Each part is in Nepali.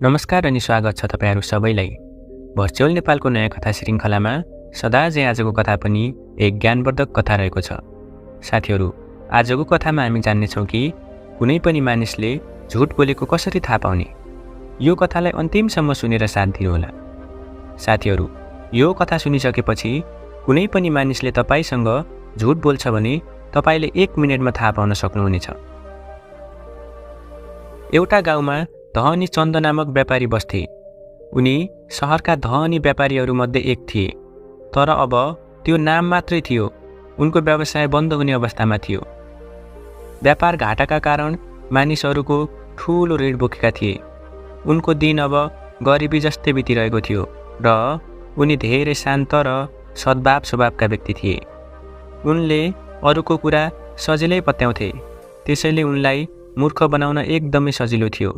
नमस्कार अनि स्वागत छ तपाईहरु सबैलाई। भर्चुअल नेपालको नयाँ कथा श्रृङ्खलामा सदा चाहिँ आजको कथा पनि एक ज्ञानवर्धक कथा रहेको छ। साथीहरु, आजको कथामा हामी जान्नेछौँ कि कुनै पनि मानिसले झुट बोलेको कसरी थाहा पाउने। यो कथालाई अन्तिमसम्म सुनेर साथ दिनुहोला। साथीहरु, यो कथा सुनिसकेपछि कुनै पनि मानिसले तपाईसँग झुट बोल्छ भने तपाईले 1 मिनेटमा थाहा पाउन सक्नुहुनेछ। एउटा गाउँमा धनी चन्द नामक व्यापारी बस्थे। उनी शहरका धनी व्यापारीहरूमध्ये एक थिए, तर अब त्यो नाम मात्रै थियो। उनको व्यवसाय बन्द हुने अवस्थामा थियो। व्यापार घाटाका कारण मानिसहरूको ठूलो ऋण बोकेका थिए। उनको दिन अब गरिबी जस्तै बितिरहेको थियो र उनी धेरै शान्त र सद्भाव स्वभावका व्यक्ति थिए। उनले अरूको कुरा सजिलै पत्याउँथे, त्यसैले उनलाई मूर्ख बनाउन एकदमै सजिलो थियो।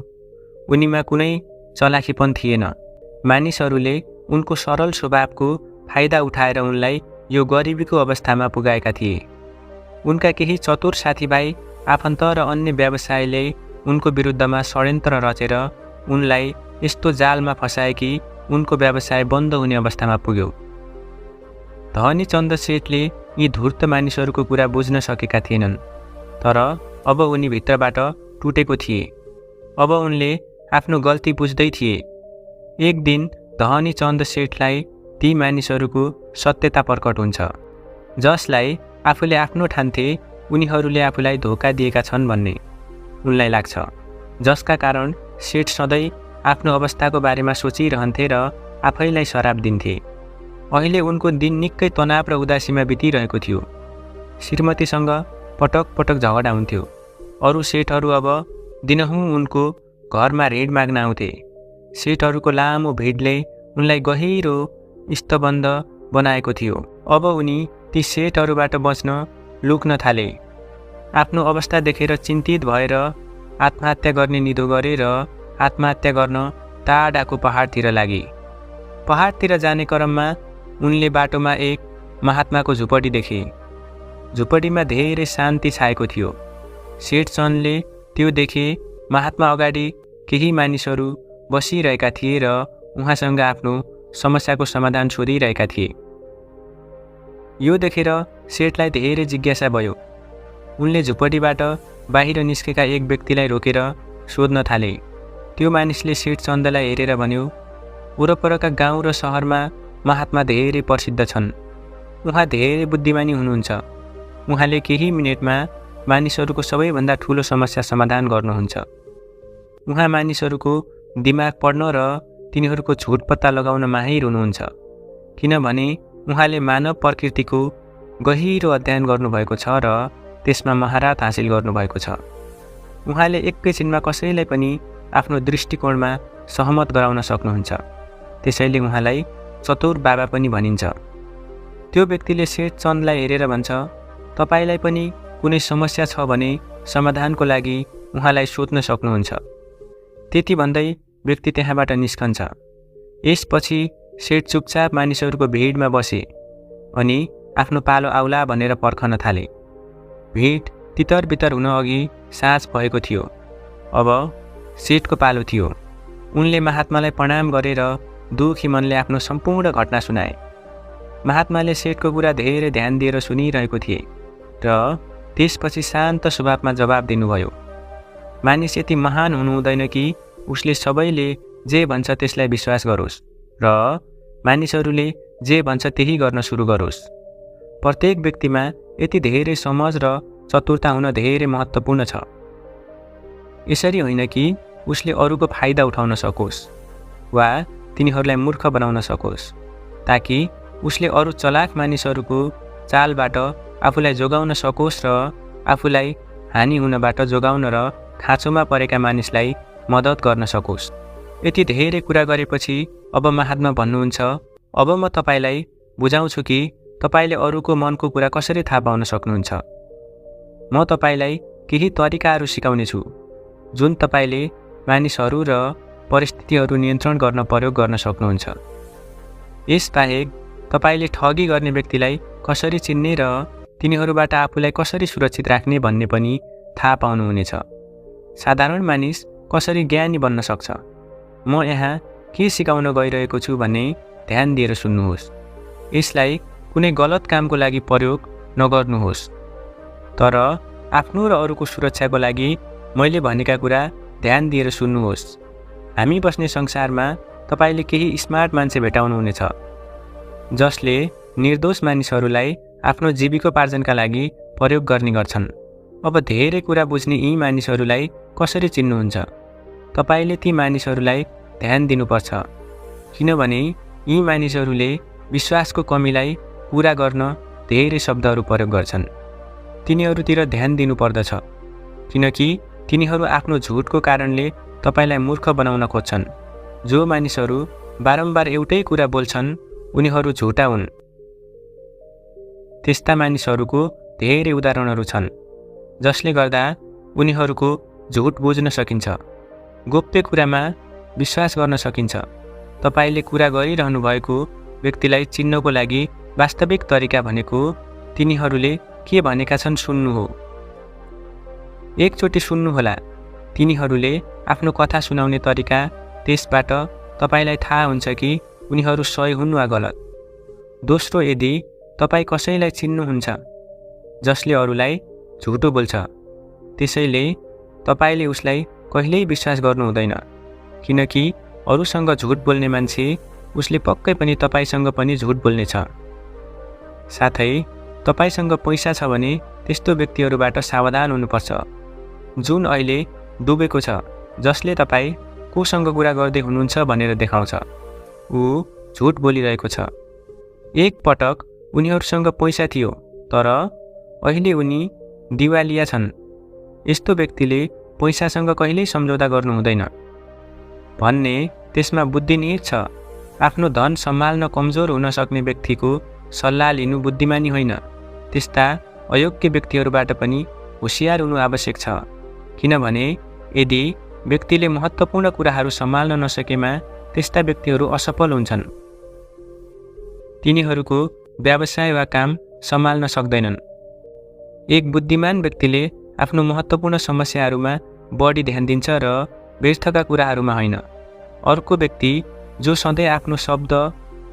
उनीमा कुनै चलाखीपन थिएन। मानिसहरूले उनको सरल स्वभावको फाइदा उठाएर उनलाई यो गरिबीको अवस्थामा पुगाएका थिए। उनका केही चतुर साथीभाइ, आफन्त र अन्य व्यवसायीले उनको विरुद्धमा षड्यन्त्र रचेर उनलाई यस्तो जालमा फसाए कि उनको व्यवसाय बन्द हुने अवस्थामा पुग्यो। धनी चन्द सेठले यी धूर्त मानिसहरूको कुरा बुझ्न सकेका थिएनन्, तर अब उनी भित्रबाट टुटेको थिए। अब उनले आफ्नो गल्ती बुझ्दै थिए। एक दिन धनी चन्द सेठलाई ती मानिसहरूको सत्यता प्रकट हुन्छ, जसलाई आफूले आफ्नो ठान्थे उनीहरूले आफूलाई धोका दिएका छन् भन्ने उनलाई लाग्छ, जसका कारण सेठ सधैँ आफ्नो अवस्थाको बारेमा सोचिरहन्थे र आफैलाई श्राप दिन्थे। अहिले उनको दिन निकै तनाव र उदासीमा बितिरहेको थियो। श्रीमतीसँग पटक पटक झगडा हुन्थ्यो। अरू सेठहरू अब दिनहुँ उनको घरमा ऋण माग्न आउँथे। सेठहरूको लामो भिडले उनलाई गहिरो स्तबन्ध बनाएको थियो। अब उनी ती सेठहरूबाट बच्न लुक्न थाले। आफ्नो अवस्था देखेर चिन्तित भएर आत्महत्या गर्ने निधो गरे र आत्महत्या गर्न टाढाको पहाडतिर लागे। पहाडतिर जाने क्रममा उनले बाटोमा एक महात्माको झुपडी देखे। झुपडीमा धेरै शान्ति छाएको थियो। सेठ चन्दले त्यो देखे महात्मा अगाडि केही मानिसहरू बसिरहेका थिए र उहाँसँग आफ्नो समस्याको समाधान सोधिरहेका थिए। यो देखेर सेठलाई धेरै जिज्ञासा भयो। उनले झुपडीबाट बाहिर निस्केका एक व्यक्तिलाई रोकेर सोध्न थाले। त्यो मानिसले सेठ चन्दलाई हेरेर भन्यो, वरपरका गाउँ र सहरमा महात्मा धेरै प्रसिद्ध छन्। उहाँ धेरै बुद्धिमानी हुनुहुन्छ। उहाँले केही मिनेटमा मानिसहरूको सबैभन्दा ठूलो समस्या समाधान गर्नुहुन्छ। उहाँ मानिसहरूको दिमाग पढ्न र तिनीहरूको झुट पत्ता लगाउन माहिर हुनुहुन्छ, किनभने उहाँले मानव प्रकृतिको गहिरो अध्ययन गर्नुभएको छ र त्यसमा महारत हासिल गर्नुभएको छ। उहाँले एकैछिनमा कसैलाई पनि आफ्नो दृष्टिकोणमा सहमत गराउन सक्नुहुन्छ, त्यसैले उहाँलाई चतुर बाबा पनि भनिन्छ। त्यो व्यक्तिले सेठ चन्दलाई हेरेर भन्छ, तपाईलाई पनि कुनै समस्या छ भने समाधानको लागि उहाँलाई सोध्न सक्नुहुन्छ। त्यति भन्दै व्यक्ति त्यहाँबाट निस्कन्छ। यसपछि सेठ चुपचाप मानिसहरूको भिडमा बसे अनि आफ्नो पालो आउला भनेर पर्खन थाले। भिड तितर बितर हुन अघि साँझ भएको थियो। अब सेठको पालो थियो। उनले महात्मालाई प्रणाम गरेर दुखी मनले आफ्नो सम्पूर्ण घटना सुनाए। महात्माले सेठको कुरा धेरै ध्यान दिएर सुनिरहेको थिए र त्यसपछि शान्त स्वभावमा जवाब दिनुभयो। मानिस यति महान हुनु हुँदैन कि उसले सबैले जे भन्छ त्यसलाई विश्वास गरोस् र मानिसहरूले जे भन्छ त्यही गर्न सुरु गरोस्। प्रत्येक व्यक्तिमा यति धेरै समझ र चतुरता हुन धेरै महत्त्वपूर्ण छ। यसरी होइन कि उसले अरूको फाइदा उठाउन सकोस् वा तिनीहरूलाई मूर्ख बनाउन सकोस्, ताकि उसले अरू चलाक मानिसहरूको चालबाट आफूलाई जोगाउन सकोस् र आफूलाई हानि हुनबाट जोगाउन र खाँचोमा परेका मानिसलाई मद्दत गर्न सकोस्। यति धेरै कुरा गरेपछि अब महात्मा भन्नुहुन्छ, अब म तपाईलाई बुझाउँछु कि तपाईले अरूको मनको कुरा कसरी थाहा पाउन सक्नुहुन्छ। म तपाईलाई केही तरिकाहरू सिकाउने छु जुन तपाईले मानिसहरू र परिस्थितिहरू नियन्त्रण गर्न प्रयोग गर्न सक्नुहुन्छ। यसबाहेक तपाईले ठगी गर्ने व्यक्तिलाई कसरी चिन्ने र तिनीहरूबाट आफूलाई कसरी सुरक्षित राख्ने भन्ने पनि थाहा पाउनुहुनेछ। साधारण मानिस कसरी ज्ञानी बन्न सक्छ, म यहाँ के सिकाउन गइरहेको छु भन्ने ध्यान दिएर सुन्नुहोस्। यसलाई कुनै गलत कामको लागि प्रयोग नगर्नुहोस्, तर आफ्नो र अरूको सुरक्षाको लागि मैले भनेका कुरा ध्यान दिएर सुन्नुहोस्। हामी बस्ने संसारमा तपाईले केही स्मार्ट मान्छे भेटाउनुहुनेछ जसले निर्दोष मानिसहरूलाई आफ्नो जीविकोपार्जनका लागि प्रयोग गर्ने गर्छन्। अब धेरै कुरा बुझ्ने यी मानिसहरूलाई कसरी चिन्नुहुन्छ? तपाईले ती मानिसहरूलाई ध्यान दिनुपर्छ, किनभने यी मानिसहरूले विश्वासको कमीलाई पूरा गर्न धेरै शब्दहरू प्रयोग गर्छन्। तिनीहरूतिर ध्यान दिनुपर्दछ, किनकि तिनीहरू आफ्नो झुटको कारणले तपाईलाई मूर्ख बनाउन खोज्छन्। जो मानिसहरू बारम्बार एउटै कुरा बोल्छन् उनीहरू झुटा हुन्। त्यस्ता मानिसहरूको धेरै उदाहरणहरू छन् जसले गर्दा उनीहरूको झुट बुझ्न सकिन्छ। गोप्य कुरामा विश्वास गर्न सकिन्छ। तपाईले कुरा गरिरहनु भएको व्यक्तिलाई चिन्नको लागि वास्तविक तरिका भनेको तिनीहरूले के भनेका छन् सुन्नु हो। एकचोटि सुन्नुहोला। तिनीहरूले आफ्नो कथा सुनाउने तरिका, त्यसबाट तपाईलाई थाहा हुन्छ कि उनीहरू सही हुन् वा गलत। दोस्रो, यदि तपाईँ कसैलाई चिन्नुहुन्छ जसले अरूलाई झुटो बोल्छ, त्यसैले तपाईले उसलाई कहिल्यै विश्वास गर्नु हुँदैन, किनकि अरूसँग झुट बोल्ने मान्छे उसले पक्कै पनि तपाईसँग पनि झुट बोल्नेछ। साथै तपाईसँग पैसा छ भने त्यस्तो व्यक्तिहरूबाट सावधान हुनुपर्छ जुन अहिले डुबेको छ, जसले तपाईँ कोसँग कुरा गर्दै हुनुहुन्छ भनेर देखाउँछ। ऊ झुट बोलिरहेको छ। एक पटक उनीहरूसँग पैसा थियो, तर अहिले उनी दिवालिया छन्। यस्तो व्यक्तिले पैसासँग कहिल्यै सम्झौता गर्नु हुँदैन भन्ने त्यसमा बुद्धि निहित छ। आफ्नो धन सम्हाल्न कमजोर हुन सक्ने व्यक्तिको सल्लाह लिनु बुद्धिमानी होइन। त्यस्ता अयोग्य व्यक्तिहरूबाट पनि होशियार हुनु आवश्यक छ, किनभने यदि व्यक्तिले महत्त्वपूर्ण कुराहरू सम्हाल्न नसकेमा त्यस्ता व्यक्तिहरू असफल हुन्छन्। तिनीहरूको व्यवसाय वा काम सम्हाल्न सक्दैनन्। एक बुद्धिमान व्यक्तिले आफ्नो महत्त्वपूर्ण समस्याहरूमा बढी ध्यान दिन्छ र व्यर्थका कुराहरूमा होइन। अर्को व्यक्ति जो सधैँ आफ्नो शब्द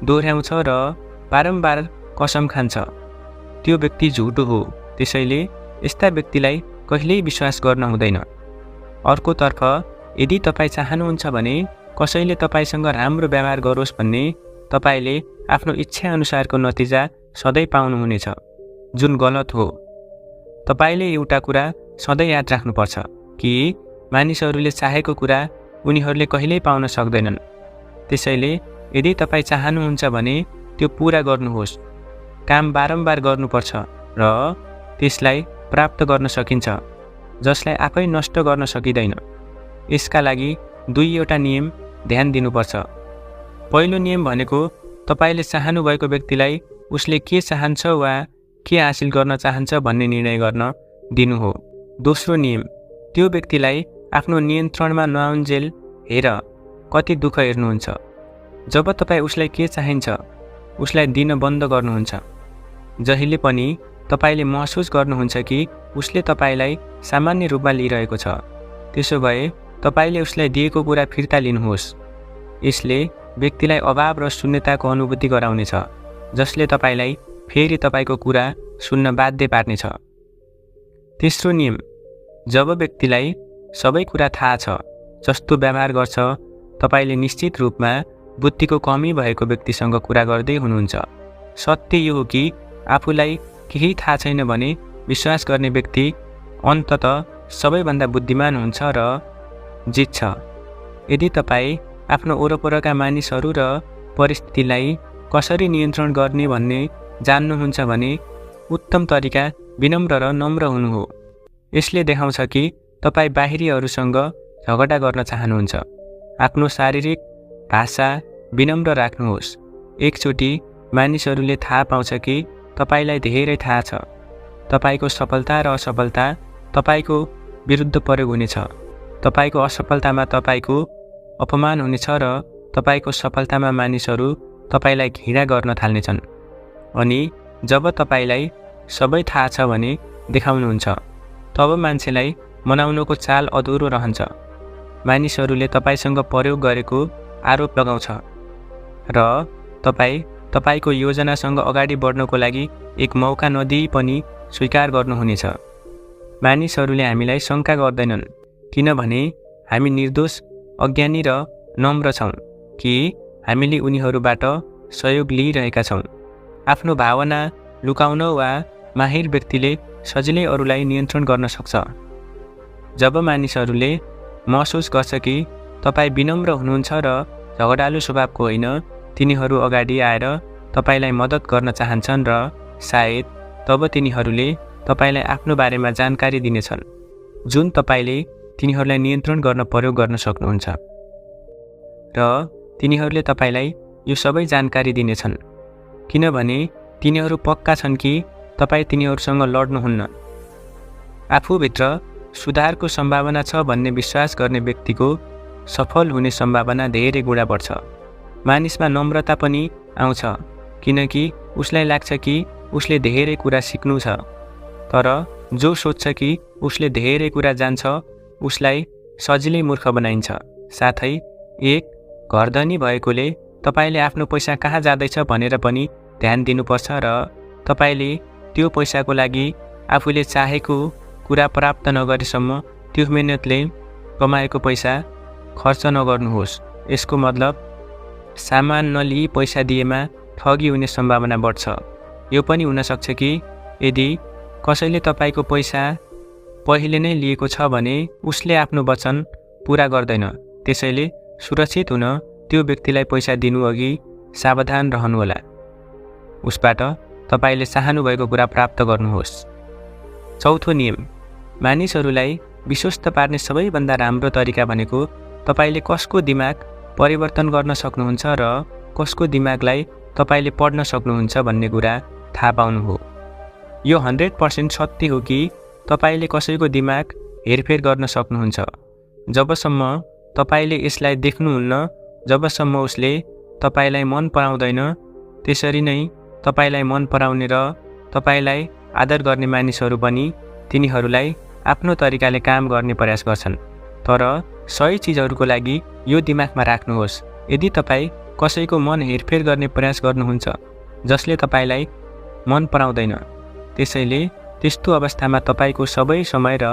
दोहोऱ्याउँछ र बारम्बार कसम खान्छ, त्यो व्यक्ति झुटो हो। त्यसैले यस्ता व्यक्तिलाई कहिल्यै विश्वास गर्न हुँदैन। अर्कोतर्फ यदि तपाईँ चाहनुहुन्छ भने कसैले तपाईसँग राम्रो व्यवहार गरोस् भन्ने, तपाईले आफ्नो इच्छा अनुसारको नतिजा सधैँ पाउनुहुनेछ, जुन गलत हो। तपाईले एउटा कुरा सधैँ याद राख्नुपर्छ कि मानिसहरूले चाहेको कुरा उनीहरूले कहिल्यै पाउन सक्दैनन्। त्यसैले यदि तपाईँ चाहनुहुन्छ भने त्यो पूरा गर्नुहोस्। काम बारम्बार गर्नुपर्छ र त्यसलाई प्राप्त गर्न सकिन्छ, जसलाई आफै नष्ट गर्न सकिँदैन। यसका लागि दुईवटा नियम ध्यान दिनुपर्छ। पहिलो नियम भनेको तपाईले चाहनुभएको व्यक्तिलाई उसले के चाहन्छ वा के हासिल गर्न चाहन्छ भन्ने निर्णय गर्न दिनु हो। दोस्रो नियम, त्यो व्यक्तिलाई आफ्नो नियन्त्रणमा नआउन्जेल हेर कति दुःख हेर्नुहुन्छ। जब तपाईँ उसलाई के चाहिन्छ उसलाई दिन बन्द गर्नुहुन्छ, जहिले पनि तपाईले महसुस गर्नुहुन्छ कि उसले तपाईलाई सामान्य रूपमा लिइरहेको छ, त्यसो भए तपाईले उसलाई दिएको कुरा फिर्ता लिनुहोस्। यसले व्यक्तिलाई अभाव र शून्यताको अनुभूति गराउनेछ, जसले तपाईलाई फेरि तपाईको कुरा सुन्न बाध्य पार्नेछ। तेस्रो नियम, जब व्यक्तिलाई सबै कुरा थाहा छ, जस्तो व्यवहार गर्छ, तपाईले निश्चित रूपमा बुद्धिको कमी भएको व्यक्तिसँग कुरा गर्दै हुनुहुन्छ। सत्य यो हो कि आफूलाई केही थाहा छैन भने विश्वास गर्ने व्यक्ति अन्ततः सबैभन्दा बुद्धिमान हुन्छ र जित्छ। यदि तपाईँ आफ्नो वरपरका मानिसहरू र परिस्थितिलाई कसरी नियन्त्रण गर्ने भन्ने जान्नुहुन्छ भने उत्तम तरिका विनम्र र नम्र हुनु हो। यसले देखाउँछ कि तपाईँ बाहिरीहरूसँग झगडा गर्न चाहनुहुन्छ। आफ्नो शारीरिक भाषा विनम्र राख्नुहोस्। एकचोटि मानिसहरूले थाहा पाउँछ कि तपाईलाई धेरै थाहा छ। तपाईको सफलता र असफलता तपाईको विरुद्ध प्रयोग हुनेछ। तपाईको असफलतामा तपाईको अपमान हुनेछ र तपाईको सफलतामा मानिसहरू तपाईलाई घृणा गर्न थाल्नेछन्। अनि जब तपाईलाई सबै थाहा छ भने देखाउनुहुन्छ, तब मान्छेलाई मनाउनुको चाल अधुरो रहन्छ। मानिसहरूले तपाईसँग प्रयोग गरेको आरोप लगाउँछ र तपाईको योजनासँग अगाडि बढ्नको लागि एक मौका नदिई पनि स्वीकार गर्नुहुनेछ। मानिसहरूले हामीलाई शङ्का गर्दैनन् किनभने हामी निर्दोष, अज्ञानी र नम्र छौँ कि हामीले उनीहरूबाट सहयोग लिइरहेका छौँ। आफ्नो भावना लुकाउन वा माहिर व्यक्तिले सजिलै अरूलाई नियन्त्रण गर्न सक्छ। जब मानिसहरूले महसुस गर्छ कि तपाईँ विनम्र हुनुहुन्छ र झगडालु स्वभावको होइन, तिनीहरू अगाडि आएर तपाईलाई मद्दत गर्न चाहन्छन् र सायद तब तिनीहरूले तपाईलाई आफ्नो बारेमा जानकारी दिनेछन् जुन तपाईले तिनीहरूलाई नियन्त्रण गर्न प्रयोग गर्न सक्नुहुन्छ र तिनीहरूले तपाईलाई यो सबै जानकारी दिनेछन् किनभने तिनीहरू पक्का छन् कि तपाईँ तिनीहरूसँग लड्नुहुन्न। आफूभित्र सुधारको सम्भावना छ भन्ने विश्वास गर्ने व्यक्तिको सफल हुने सम्भावना धेरै गुणा बढ्छ। मानिसमा नम्रता पनि आउँछ किनकि उसलाई लाग्छ कि उसले धेरै कुरा सिक्नु छ, तर जो सोच्छ कि उसले धेरै कुरा जान्छ उसलाई सजिलै मूर्ख बनाइन्छ। साथै एक घरधनी भएकोले तपाईले आफ्नो पैसा कहाँ जाँदैछ भनेर पनि ध्यान दिनुपर्छ र तपाईले त्यो पैसाको लागि आफूले चाहेको कुरा प्राप्त नगरेसम्म त्यो मेहनतले कमाएको पैसा खर्च नगर्नुहोस्। यसको मतलब सामान नलिई पैसा दिएमा ठगी हुने सम्भावना बढ्छ। यो पनि हुन सक्छ कि यदि कसैले तपाईको पैसा पहिले नै लिएको छ भने उसले आफ्नो वचन पूरा गर्दैन। त्यसैले सुरक्षित हुन त्यो व्यक्तिलाई पैसा दिनुअघि सावधान रहनुहोला। उसबाट तपाईले चाहनुभएको कुरा प्राप्त गर्नुहोस्। चौथो नियम, मानिसहरूलाई विश्वस्त पार्ने सबैभन्दा राम्रो तरिका भनेको तपाईले कसको दिमाग परिवर्तन गर्न सक्नुहुन्छ र कसको दिमागलाई तपाईले पढ्न सक्नुहुन्छ भन्ने कुरा थाहा पाउनु हो। यो 100% सत्य हो कि तपाईले कसैको दिमाग हेरफेर गर्न सक्नुहुन्छ जबसम्म तपाईले यसलाई देख्नुहुन्न, जबसम्म उसले तपाईलाई मन पराउँदैन। त्यसरी नै तपाईलाई मन पराउने र तपाईलाई आदर गर्ने मानिसहरू पनि तिनीहरूलाई आफ्नो तरिकाले काम गर्ने प्रयास गर्छन्। तर सही चिजहरूको लागि यो दिमागमा राख्नुहोस्, यदि तपाईँ कसैको मन हेरफेर गर्ने प्रयास गर्नुहुन्छ जसले तपाईलाई मन पराउँदैन, त्यसैले त्यस्तो अवस्थामा तपाईको सबै समय र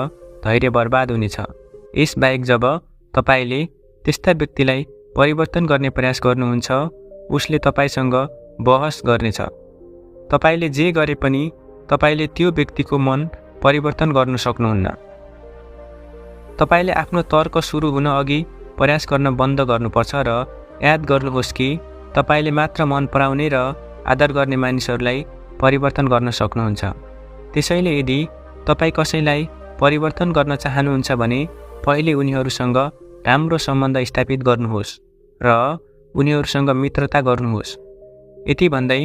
धैर्य बर्बाद हुनेछ। यसबाहेक जब तपाईले त्यस्ता व्यक्तिलाई परिवर्तन गर्ने प्रयास गर्नुहुन्छ उसले तपाईसँग बहस गर्नेछ। तपाईले जे गरे पनि तपाईले त्यो व्यक्तिको मन परिवर्तन गर्न सक्नुहुन्न। तपाईले आफ्नो तर्क सुरु हुन अघि प्रयास गर्न बन्द गर्नुपर्छ र याद गर्नुहोस् कि तपाईले मात्र मन पराउने र आदर गर्ने मानिसहरूलाई परिवर्तन गर्न सक्नुहुन्छ। त्यसैले यदि तपाईँ कसैलाई परिवर्तन गर्न चाहनुहुन्छ भने पहिले उनीहरूसँग राम्रो सम्बन्ध स्थापित गर्नुहोस् र उनीहरूसँग मित्रता गर्नुहोस्। यति भन्दै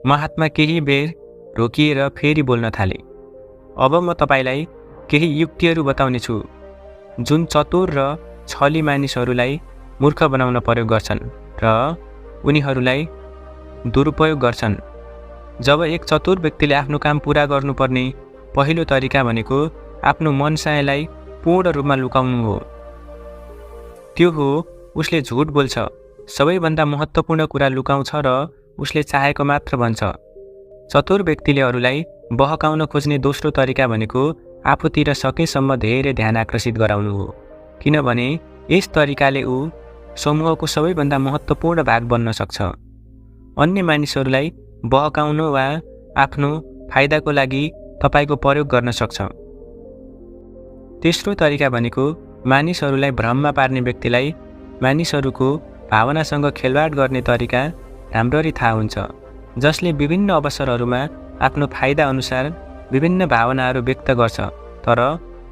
महात्मा केही बेर रोकिएर फेरि बोल्न थाले। अब म तपाईलाई केही युक्तिहरू बताउने छु जुन चतुर र छली मानिसहरूलाई मूर्ख बनाउन प्रयोग गर्छन् र उनीहरूलाई दुरुपयोग गर्छन्। जब एक चतुर व्यक्तिले आफ्नो काम पूरा गर्नुपर्ने पहिलो तरिका भनेको आफ्नो मनसायलाई पूर्ण रूपमा लुकाउनु हो। त्यो हो उसले झुट बोल्छ, सबैभन्दा महत्त्वपूर्ण कुरा लुकाउँछ र उसले चाहेको मात्र भन्छ। चतुर व्यक्तिले अरूलाई बहकाउन खोज्ने दोस्रो तरिका भनेको आफूतिर सकेसम्म धेरै ध्यान आकर्षित गराउनु हो, किनभने यस तरिकाले ऊ समूहको सबैभन्दा महत्त्वपूर्ण भाग बन्न सक्छ। अन्य मानिसहरूलाई बहकाउन वा आफ्नो फाइदाको लागि तपाईको प्रयोग गर्न सक्छ। तेस्रो तरिका भनेको मानिसहरूलाई भ्रममा पार्ने व्यक्तिलाई मानिसहरूको भावनासँग खेलवाड गर्ने तरिका राम्ररी थाहा हुन्छ, जसले विभिन्न अवसरहरूमा आफ्नो फाइदा अनुसार विभिन्न भावनाहरू व्यक्त गर्छ, तर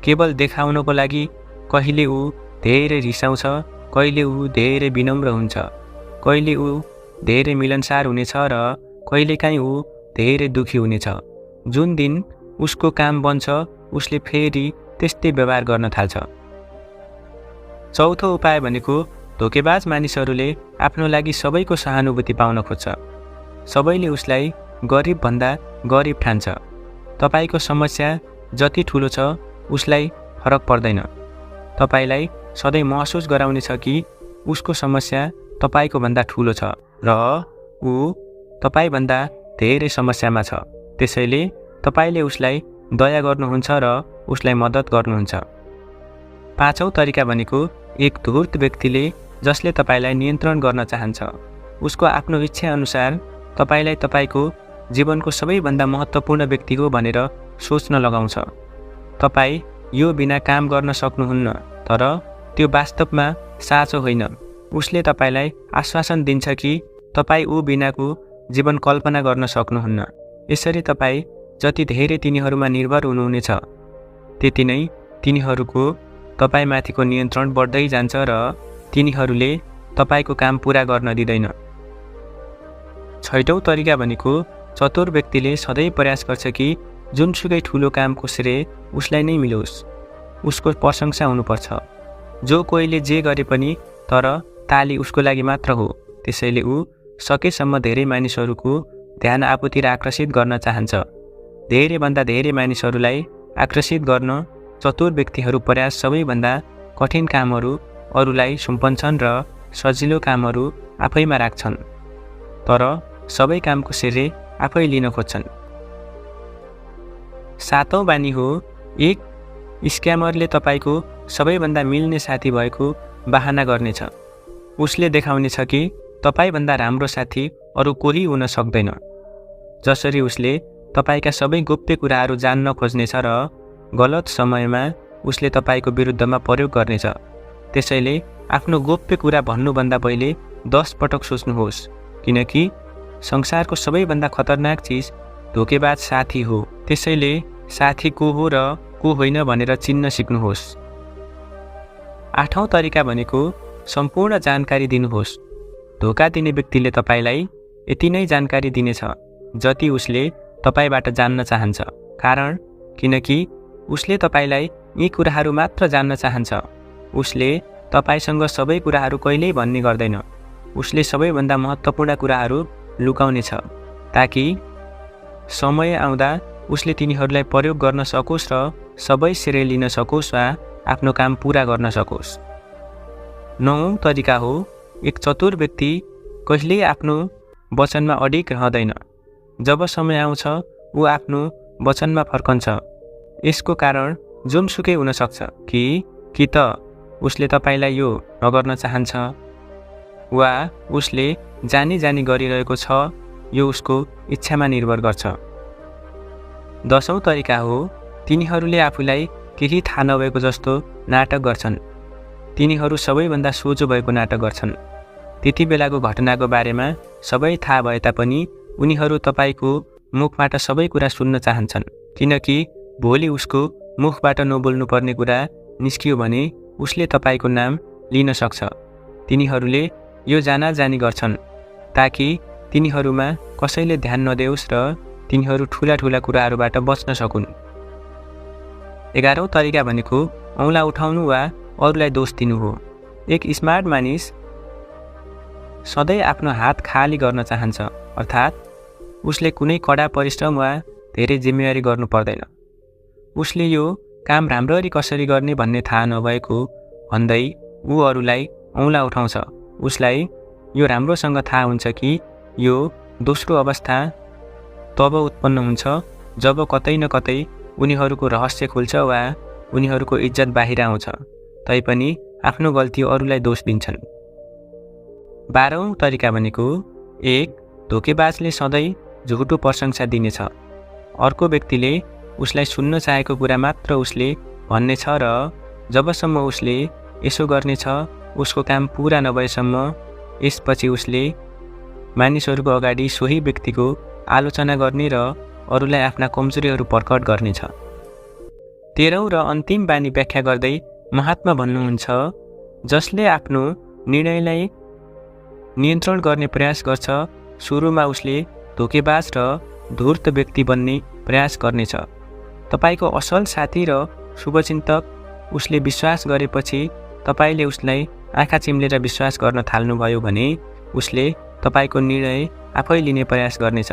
केवल देखाउनको लागि। कहिले ऊ धेरै रिसाउँछ, कहिले ऊ धेरै विनम्र हुन्छ, कहिले ऊ धेरै मिलनसार हुनेछ र कहिलेकाहीँ ऊ धेरै दुखी हुनेछ। जुन दिन उसको काम बन्छ उसले फेरि त्यस्तै व्यवहार गर्न थाल्छ। चौथो उपाय भनेको धोकेबाज मानिसहरूले आफ्नो लागि सबैको सहानुभूति पाउन खोज्छ। सबैले उसलाई गरिबभन्दा गरिब ठान्छ। तपाईको समस्या जति ठुलो छ उसलाई फरक पर्दैन। तपाईलाई सधैँ महसुस गराउनेछ कि उसको समस्या तपाईँको भन्दा ठुलो छ र ऊ तपाईँभन्दा धेरै समस्यामा छ। त्यसैले तपाईँले उसलाई दया गर्नुहुन्छ र उसलाई मद्दत गर्नुहुन्छ। पाँचौं तरिका भनेको एक धूर्त व्यक्तिले जसले तपाईँलाई नियन्त्रण गर्न चाहन्छ। उसको आफ्नो इच्छा अनुसार तपाईँलाई तपाईँको जीवनको सबैभन्दा महत्त्वपूर्ण व्यक्ति हो भनेर सोच्न लगाउँछ। तपाईँ यो बिना काम गर्न सक्नुहुन्न, तर त्यो वास्तवमा साँचो होइन। उसले तपाईँलाई आश्वासन दिन्छ कि तपाईँ ऊ बिनाको जीवन कल्पना गर्न सक्नुहुन्न। यसरी तपाईँ जति धेरै तिनीहरूमा निर्भर हुनुहुनेछ, त्यति नै तिनीहरूको तपाईँमाथिको नियन्त्रण बढ्दै जान्छ र तिनीहरूले तपाईँको काम पुरा गर्न दिँदैन। छैटौं तरिका भनेको चतुर व्यक्तिले सधैँ प्रयास गर्छ कि जुनसुकै ठुलो कामको श्रेय उसलाई नै मिलोस्। उसको प्रशंसा हुनुपर्छ। जो कोहीले जे गरे पनि तर ताली उसको लागि मात्र हो। त्यसैले ऊ सकेसम्म धेरै मानिसहरूको ध्यान आफूतिर आकर्षित गर्न चाहन्छ। धेरैभन्दा धेरै मानिसहरूलाई आकर्षित गर्न चतुर व्यक्तिहरू प्रयास सबैभन्दा कठिन कामहरू अरूलाई सुम्पन्छन् र सजिलो कामहरू आफैमा राख्छन्, तर सबै कामको श्रेय आफै लिन खोज्छन्। सातौं बानी हो एक स्क्यामरले तपाईँको सबैभन्दा मिल्ने साथी भएको बहाना गर्नेछ। उसले देखाउनेछ कि तपाईँभन्दा राम्रो साथी अरू कोही हुन सक्दैन। जसरी उसले तपाईँका सबै गोप्य कुराहरू जान्न खोज्नेछ र गलत समयमा उसले तपाईँको विरुद्धमा प्रयोग गर्नेछ। त्यसैले आफ्नो गोप्य कुरा भन्नुभन्दा पहिले 10 पटक सोच्नुहोस्, किनकि संसारको सबैभन्दा खतरनाक चिज धोकेबाज साथी हो। त्यसैले साथी को हो र को होइन भनेर चिन्न सिक्नुहोस्। आठौं तरिका भनेको सम्पूर्ण जानकारी दिनुहोस्। धोका दिने व्यक्तिले तपाईँलाई यति नै जानकारी दिनेछ जति उसले तपाईँबाट जान्न चाहन्छ। कारण किनकि उसले तपाईँलाई यी कुराहरू मात्र जान्न चाहन्छ। उसले तपाईँसँग सबै कुराहरू कहिल्यै भन्ने गर्दैन। उसले सबैभन्दा महत्त्वपूर्ण कुराहरू लुकाउनेछ ताकि समय आउँदा उसले तिनीहरूलाई प्रयोग गर्न सकोस् र सबै श्रेय लिन सकोस् वा आफ्नो काम पुरा गर्न सकोस्। नौं तरिका हो एक चतुर व्यक्ति कहिल्यै आफ्नो वचनमा अडिग रहँदैन। जब समय आउँछ ऊ आफ्नो वचनमा फर्कन्छ। यसको कारण जुनसुकै हुन सक्छ कि त उसले तपाईँलाई यो नगर्न चाहन्छ वा उसले जानी जानी गरिरहेको छ, यो उसको इच्छामा निर्भर गर्छ। 10औं तरिका हो तिनीहरूले आफूलाई केही थाहा नभएको जस्तो नाटक गर्छन्। तिनीहरू सबैभन्दा सोझो भएको नाटक गर्छन्। त्यति बेलाको घटनाको बारेमा सबै थाहा भए तापनि उनीहरू तपाईँको मुखबाट सबै कुरा सुन्न चाहन्छन्, किनकि भोलि उसको मुखबाट नबोल्नुपर्ने कुरा निस्कियो भने उसले तपाईँको नाम लिन सक्छ। तिनीहरूले यो जानाजानी गर्छन् ताकि तिनीहरूमा कसैले ध्यान नदेओस् र तिनीहरू ठुला ठुला कुराहरूबाट बच्न सकुन्। 11औं तरिका भनेको औँला उठाउनु वा अरूलाई दोष दिनु हो। एक स्मार्ट मानिस सधैँ आफ्नो हात खाली गर्न चाहन्छ, अर्थात् उसले कुनै कडा परिश्रम वा धेरै जिम्मेवारी गर्नु पर्दैन। उसले यो काम राम्ररी कसरी गर्ने भन्ने थाहा नभएको भन्दै ऊ अरूलाई औँला उठाउँछ। उसलाई यो राम्रोसँग थाहा हुन्छ कि यो दोस्रो अवस्था तब उत्पन्न हुन्छ जब कतै न कतै उनीहरूको रहस्य खुल्छ वा उनीहरूको इज्जत बाहिर आउँछ, तैपनि आफ्नो गल्ती अरूलाई दोष दिन्छन्। 12औं तरिका भनेको एक धोकेबाजले सधैँ झुटो प्रशंसा दिनेछ। अर्को व्यक्तिले उसलाई सुन्न चाहेको कुरा मात्र उसले भन्नेछ र जबसम्म उसले यसो गर्नेछ उसको काम पुरा नभएसम्म यसपछि उसले मानिसहरूको अगाडि सोही व्यक्तिको आलोचना गर्ने र अरूलाई आफ्ना कमजोरीहरू प्रकट गर्नेछ। 13औं र अन्तिम बानी व्याख्या गर्दै महात्मा भन्नुहुन्छ, जसले आफ्नो निर्णयलाई नियन्त्रण गर्ने प्रयास गर्छ, सुरुमा उसले धोकेबाज र धूर्त व्यक्ति बन्ने प्रयास गर्नेछ। तपाईको असल साथी र शुभचिन्तक उसले विश्वास गरेपछि तपाईले उसलाई आँखा चिम्लेर विश्वास गर्न थाल्नुभयो भने उसले तपाईको निर्णय आफै लिने प्रयास गर्नेछ।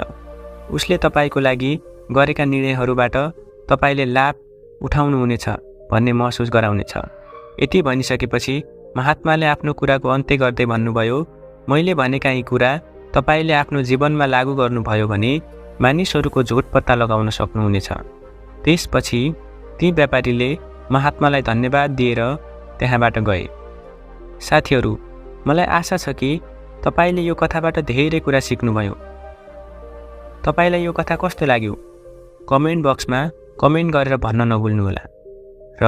उसले तपाईको लागि गरेका निर्णयहरूबाट तपाईले लाभ उठाउनुहुनेछ भन्ने महसुस गराउनेछ। यति भनिसकेपछि महात्माले आफ्नो कुराको अन्त्य गर्दै भन्नुभयो, मैले भनेका यी कुरा तपाईँले आफ्नो जीवनमा लागू गर्नुभयो भने मानिसहरूको झोट पत्ता लगाउन सक्नुहुनेछ। त्यसपछि ती व्यापारीले महात्मालाई धन्यवाद दिएर त्यहाँबाट गए। साथीहरू, मलाई आशा छ कि तपाईँले यो कथाबाट धेरै कुरा सिक्नुभयो। तपाईँलाई यो कथा कस्तो लाग्यो? कमेन्ट बक्समा कमेन्ट गरेर भन्न नभुल्नुहोला र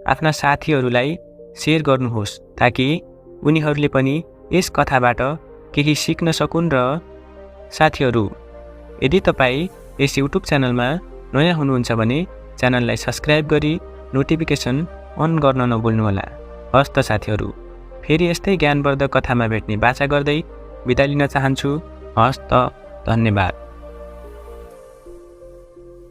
आफ्ना साथीहरूलाई सेयर गर्नुहोस् ताकि उनीहरूले पनि यस कथाबाट केही सिक्न सकुन्। र साथीहरू, यदि तपाईँ यस युट्युब च्यानलमा नयाँ हुनुहुन्छ भने च्यानललाई सब्सक्राइब गरी नोटिफिकेसन अन गर्न नभुल्नुहोला। हस् त साथीहरू, फेरि यस्तै ज्ञानवर्धक कथामा भेट्ने बाचा गर्दै बिदा लिन चाहन्छु। हस् त, धन्यवाद।